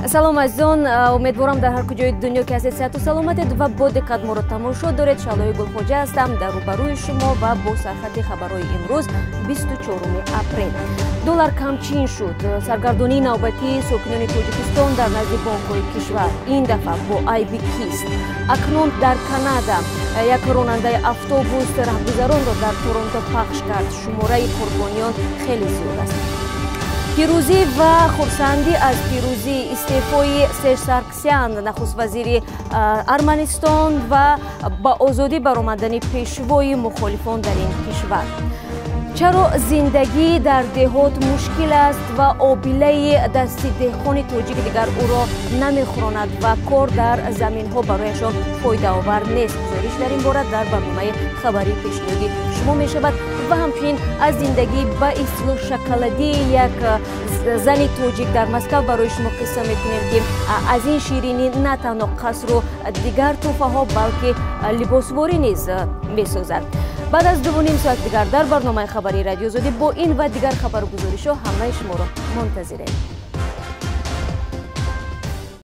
салом азизон, умедворам дар ҳар куҷои дунё ки ҳастед сеҳату саломатед ва бо диққат моро тамошо доред. Шалои Гулхоҷа ҳастам дар рӯбарӯи шумо ва бо сархатти хабарҳои имрӯз 24 апрел. Доллар камчин шуд. Саргардонии навбатии сокинони Тоҷикистон дар назди бонкҳои кишвар ин дафъа бо айби кист. Акнун дар Канада як ронандаи автобус раҳгузаронро дар Торонто пахш кард. Шумораи қурбониён хеле зиёд аст. пирӯзӣ ва хурсандӣ аз пирӯзии истеъфои Серж Саркиссиён нахуствазири Арманистон ва ба озодӣ баромадани пешвои мухолифон дар ин кишвар. чаро зиндагии дар деҳот мушкил аст ва обилаи дасти деҳқони тоҷик дигар ӯро намехӯронад ва кор дар заминҳо барояшон фоидаовар нест. гузориш дар ин бора дар барномаи хабари пешниҳоди шумо мешавад ва ҳамчунин аз зиндагӣ ба ислоҳ шоколадии як зани тоҷик дар Москав барои шумо қисса мекунем ки аз ин ширинӣ на танҳо қасру дигар тӯҳфаҳо балки либосворӣ низ месозад. بعد از 2.5 ساعت دیگر در برنامه خبری رادیو زودی با این و دیگر خبر و گزارش‌ها همراه شما را منتظریم.